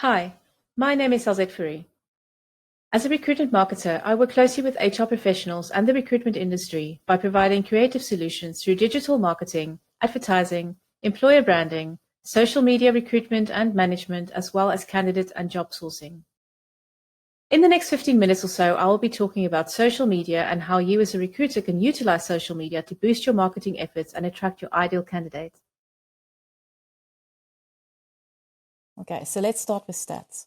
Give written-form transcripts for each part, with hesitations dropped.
Hi, my name is Salzet Furi. As a recruitment marketer, I work closely with HR professionals and the recruitment industry by providing creative solutions through digital marketing, advertising, employer branding, social media recruitment and management, as well as candidate and job sourcing. In the next 15 minutes or so, I will be talking about social media and how you as a recruiter can utilize social media to boost your marketing efforts and attract your ideal candidate. Okay, so let's start with stats.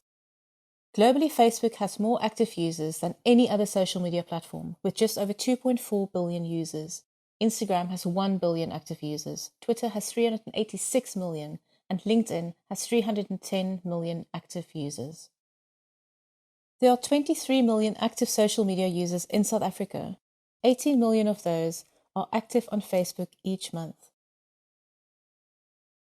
Globally, Facebook has more active users than any other social media platform, with just over 2.4 billion users. Instagram has 1 billion active users, Twitter has 386 million, and LinkedIn has 310 million active users. There are 23 million active social media users in South Africa. 18 million of those are active on Facebook each month.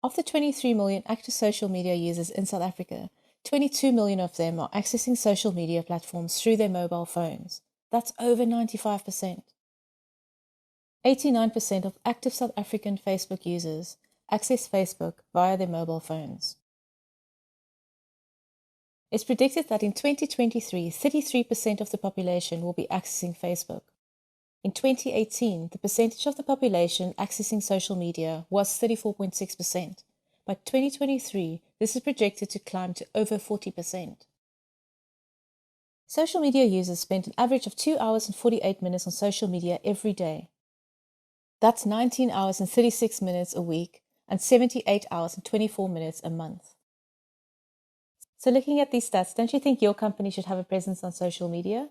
Of the 23 million active social media users in South Africa, 22 million of them are accessing social media platforms through their mobile phones. That's over 95%. 89% of active South African Facebook users access Facebook via their mobile phones. It's predicted that in 2023, 33% of the population will be accessing Facebook. In 2018, the percentage of the population accessing social media was 34.6%. By 2023, this is projected to climb to over 40%. Social media users spend an average of 2 hours and 48 minutes on social media every day. That's 19 hours and 36 minutes a week and 78 hours and 24 minutes a month. So looking at these stats, don't you think your company should have a presence on social media?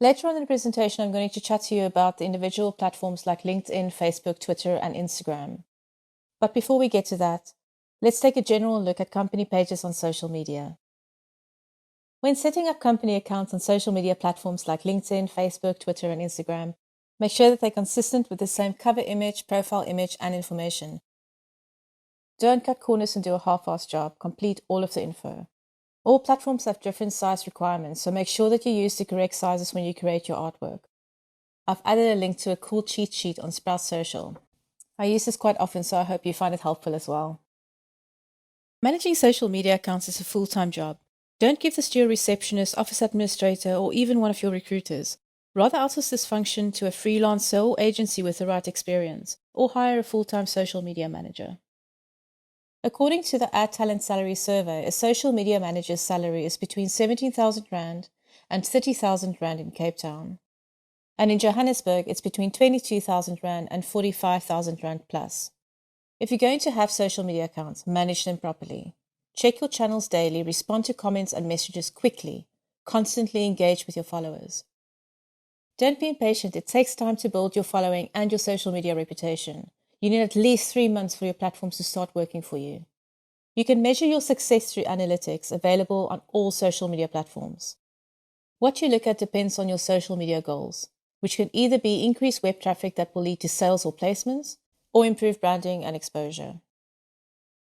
Later on in the presentation, I'm going to chat to you about the individual platforms like LinkedIn, Facebook, Twitter, and Instagram. But before we get to that, let's take a general look at company pages on social media. When setting up company accounts on social media platforms like LinkedIn, Facebook, Twitter, and Instagram, make sure that they're consistent with the same cover image, profile image, and information. Don't cut corners and do a half-assed job. Complete all of the info. All platforms have different size requirements, so make sure that you use the correct sizes when you create your artwork. I've added a link to a cool cheat sheet on Sprout Social. I use this quite often, so I hope you find it helpful as well. Managing social media accounts is a full-time job. Don't give this to your receptionist, office administrator, or even one of your recruiters. Rather outsource this function to a freelancer or agency with the right experience, or hire a full-time social media manager. According to the Ad Talent Salary Survey, a social media manager's salary is between 17,000 Rand and 30,000 Rand in Cape Town. And in Johannesburg, it's between 22,000 Rand and 45,000 Rand plus. If you're going to have social media accounts, manage them properly. Check your channels daily, respond to comments and messages quickly, constantly engage with your followers. Don't be impatient, it takes time to build your following and your social media reputation. You need at least 3 months for your platforms to start working for you. You can measure your success through analytics available on all social media platforms. What you look at depends on your social media goals, which can either be increased web traffic that will lead to sales or placements, or improve branding and exposure.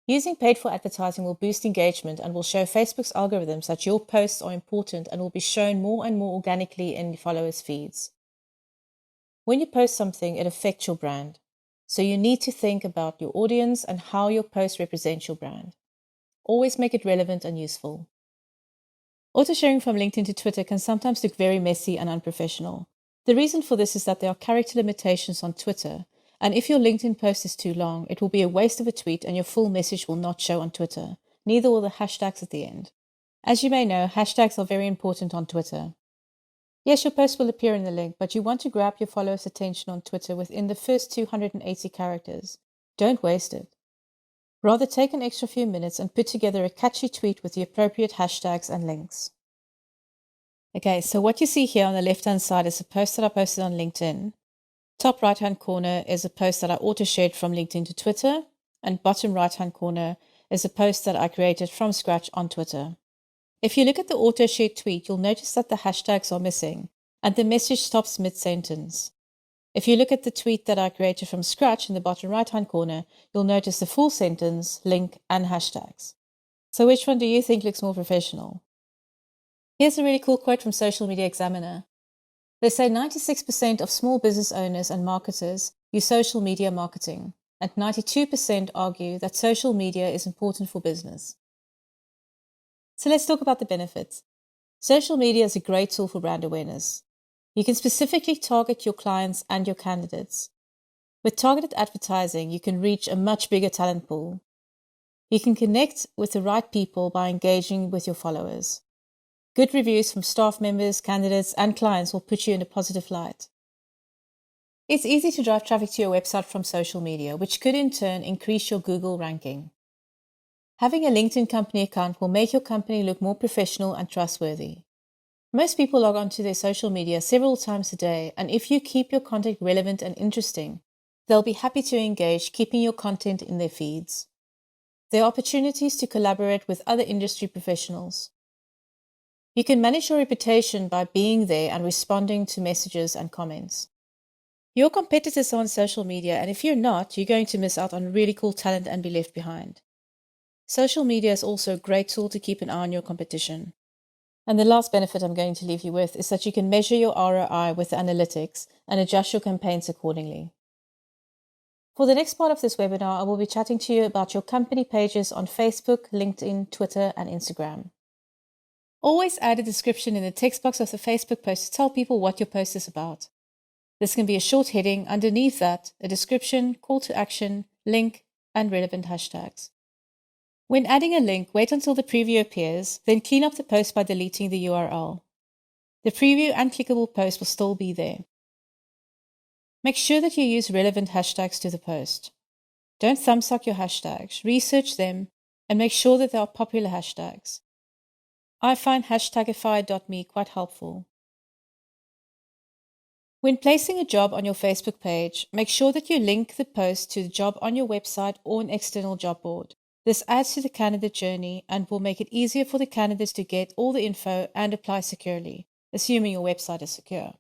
Using paid-for advertising will boost engagement and will show Facebook's algorithms that your posts are important and will be shown more and more organically in followers' feeds. When you post something, it affects your brand. So you need to think about your audience and how your post represents your brand. Always make it relevant and useful. Auto-sharing from LinkedIn to Twitter can sometimes look very messy and unprofessional. The reason for this is that there are character limitations on Twitter, and if your LinkedIn post is too long, it will be a waste of a tweet and your full message will not show on Twitter. Neither will the hashtags at the end. As you may know, hashtags are very important on Twitter. Yes, your post will appear in the link, but you want to grab your followers' attention on Twitter within the first 280 characters. Don't waste it. Rather take an extra few minutes and put together a catchy tweet with the appropriate hashtags and links. Okay, so what you see here on the left-hand side is a post that I posted on LinkedIn. Top right-hand corner is a post that I auto-shared from LinkedIn to Twitter, and bottom right-hand corner is a post that I created from scratch on Twitter. If you look at the auto-shared tweet, you'll notice that the hashtags are missing, and the message stops mid-sentence. If you look at the tweet that I created from scratch in the bottom right-hand corner, you'll notice the full sentence, link, and hashtags. So which one do you think looks more professional? Here's a really cool quote from Social Media Examiner. They say 96% of small business owners and marketers use social media marketing, and 92% argue that social media is important for business. So let's talk about the benefits. Social media is a great tool for brand awareness. You can specifically target your clients and your candidates. With targeted advertising, you can reach a much bigger talent pool. You can connect with the right people by engaging with your followers. Good reviews from staff members, candidates, and clients will put you in a positive light. It's easy to drive traffic to your website from social media, which could in turn increase your Google ranking. Having a LinkedIn company account will make your company look more professional and trustworthy. Most people log onto their social media several times a day, and if you keep your content relevant and interesting, they'll be happy to engage, keeping your content in their feeds. There are opportunities to collaborate with other industry professionals. You can manage your reputation by being there and responding to messages and comments. Your competitors are on social media, and if you're not, you're going to miss out on really cool talent and be left behind. Social media is also a great tool to keep an eye on your competition. And the last benefit I'm going to leave you with is that you can measure your ROI with the analytics and adjust your campaigns accordingly. For the next part of this webinar, I will be chatting to you about your company pages on Facebook, LinkedIn, Twitter, and Instagram. Always add a description in the text box of the Facebook post to tell people what your post is about. This can be a short heading, underneath that, a description, call to action, link, and relevant hashtags. When adding a link, wait until the preview appears, then clean up the post by deleting the URL. The preview and clickable post will still be there. Make sure that you use relevant hashtags to the post. Don't thumbsuck your hashtags, research them, and make sure that they are popular hashtags. I find hashtagify.me quite helpful. When placing a job on your Facebook page, make sure that you link the post to the job on your website or an external job board. This adds to the candidate journey and will make it easier for the candidates to get all the info and apply securely, assuming your website is secure.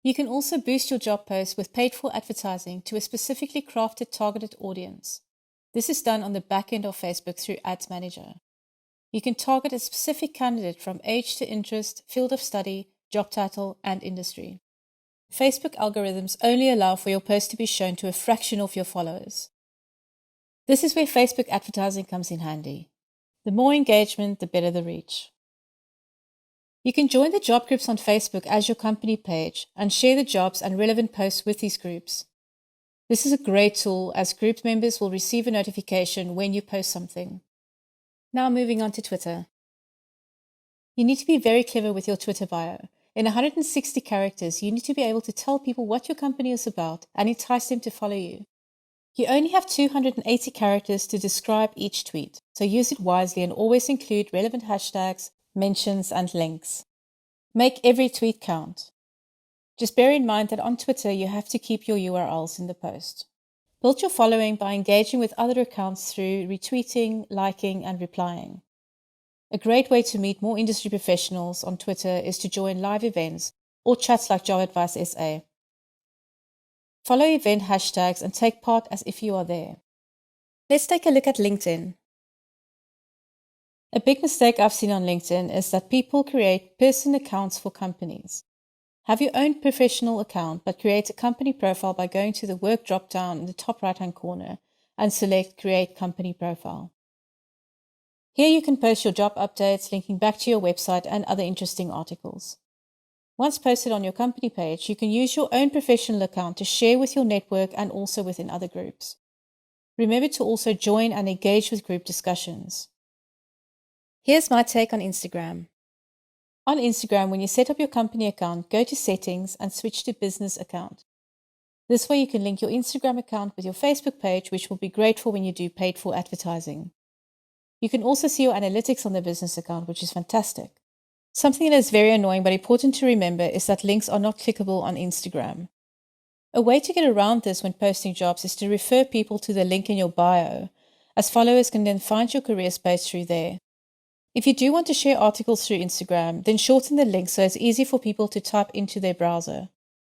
You can also boost your job post with paid-for advertising to a specifically crafted targeted audience. This is done on the back end of Facebook through Ads Manager. You can target a specific candidate from age to interest, field of study, job title, and industry. Facebook algorithms only allow for your post to be shown to a fraction of your followers. This is where Facebook advertising comes in handy. The more engagement, the better the reach. You can join the job groups on Facebook as your company page and share the jobs and relevant posts with these groups. This is a great tool as group members will receive a notification when you post something. Now moving on to Twitter. You need to be very clever with your Twitter bio. In 160 characters, you need to be able to tell people what your company is about and entice them to follow you. You only have 280 characters to describe each tweet, so use it wisely and always include relevant hashtags, mentions, and links. Make every tweet count. Just bear in mind that on Twitter, you have to keep your URLs in the post. Build your following by engaging with other accounts through retweeting, liking, and replying. A great way to meet more industry professionals on Twitter is to join live events or chats like Job Advice SA. Follow event hashtags and take part as if you are there. Let's take a look at LinkedIn. A big mistake I've seen on LinkedIn is that people create person accounts for companies. Have your own professional account, but create a company profile by going to the work drop-down in the top right-hand corner and select Create Company Profile. Here you can post your job updates, linking back to your website and other interesting articles. Once posted on your company page, you can use your own professional account to share with your network and also within other groups. Remember to also join and engage with group discussions. Here's my take on Instagram. On Instagram, when you set up your company account, go to Settings and switch to Business Account. This way you can link your Instagram account with your Facebook page, which will be great for when you do paid-for advertising. You can also see your analytics on the business account, which is fantastic. Something that is very annoying but important to remember is that links are not clickable on Instagram. A way to get around this when posting jobs is to refer people to the link in your bio, as followers can then find your careers page through there. If you do want to share articles through Instagram, then shorten the link so it's easy for people to type into their browser.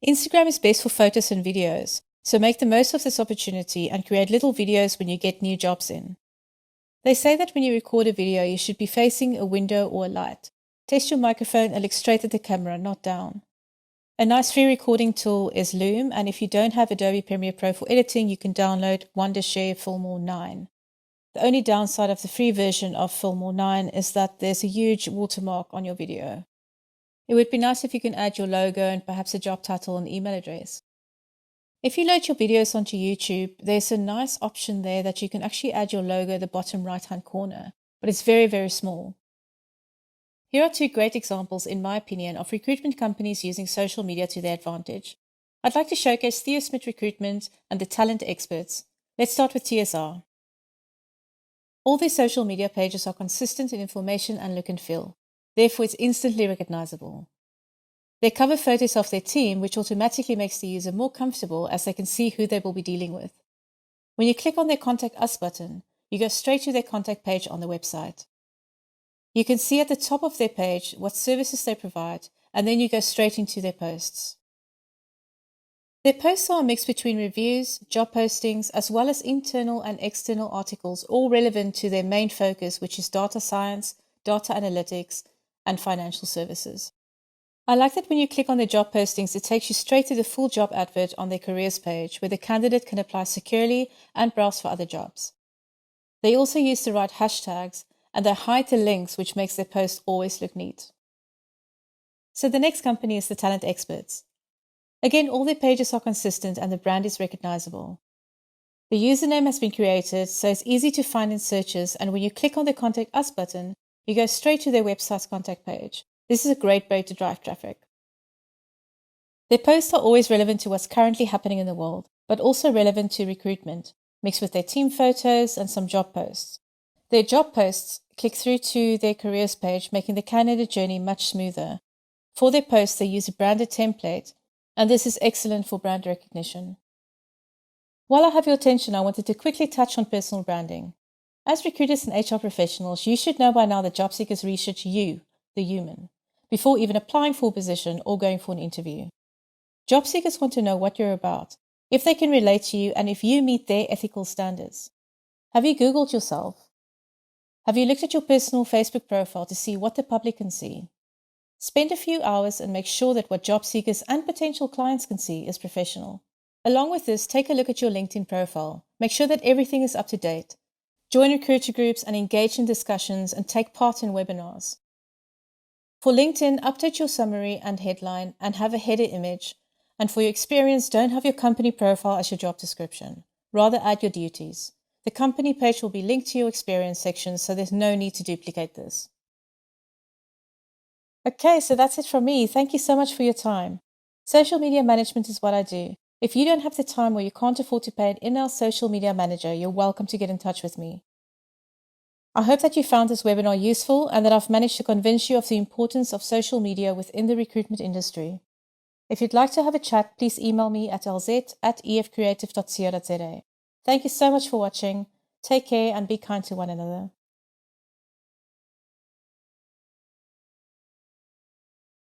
Instagram is best for photos and videos, so make the most of this opportunity and create little videos when you get new jobs in. They say that when you record a video, you should be facing a window or a light. Test your microphone and look straight at the camera, not down. A nice free recording tool is Loom, and if you don't have Adobe Premiere Pro for editing, you can download Wondershare Filmore 9. The only downside of the free version of Fillmore 9 is that there's a huge watermark on your video. It would be nice if you can add your logo and perhaps a job title and email address. If you load your videos onto YouTube, there's a nice option there that you can actually add your logo at the bottom right-hand corner, but it's very, very small. Here are two great examples, in my opinion, of recruitment companies using social media to their advantage. I'd like to showcase Theo Smith Recruitment and the Talent Experts. Let's start with TSR. All their social media pages are consistent in information and look and feel. Therefore, it's instantly recognizable. They cover photos of their team, which automatically makes the user more comfortable as they can see who they will be dealing with. When you click on their Contact Us button, you go straight to their contact page on the website. You can see at the top of their page what services they provide, and then you go straight into their posts. Their posts are a mix between reviews, job postings, as well as internal and external articles, all relevant to their main focus, which is data science, data analytics, and financial services. I like that when you click on the job postings, it takes you straight to the full job advert on their careers page, where the candidate can apply securely and browse for other jobs. They also use the right hashtags, and they hide the links, which makes their post always look neat. So the next company is the Talent Experts. Again, all their pages are consistent and the brand is recognizable. The username has been created, so it's easy to find in searches, and when you click on the Contact Us button, you go straight to their website's contact page. This is a great way to drive traffic. Their posts are always relevant to what's currently happening in the world, but also relevant to recruitment, mixed with their team photos and some job posts. Their job posts click through to their careers page, making the candidate journey much smoother. For their posts, they use a branded template, and this is excellent for brand recognition. While I have your attention, I wanted to quickly touch on personal branding. As recruiters and HR professionals, you should know by now that job seekers research you, the human, before even applying for a position or going for an interview. Job seekers want to know what you're about, if they can relate to you, and if you meet their ethical standards. Have you Googled yourself? Have you looked at your personal Facebook profile to see what the public can see? Spend a few hours and make sure that what job seekers and potential clients can see is professional. Along with this, take a look at your LinkedIn profile. Make sure that everything is up to date. Join recruiter groups and engage in discussions and take part in webinars. For LinkedIn, update your summary and headline and have a header image. And for your experience, don't have your company profile as your job description. Rather, add your duties. The company page will be linked to your experience section, so there's no need to duplicate this. Okay, so that's it from me. Thank you so much for your time. Social media management is what I do. If you don't have the time or you can't afford to pay an in-house social media manager, you're welcome to get in touch with me. I hope that you found this webinar useful and that I've managed to convince you of the importance of social media within the recruitment industry. If you'd like to have a chat, please email me at lz@efcreative.co.za. Thank you so much for watching. Take care and be kind to one another.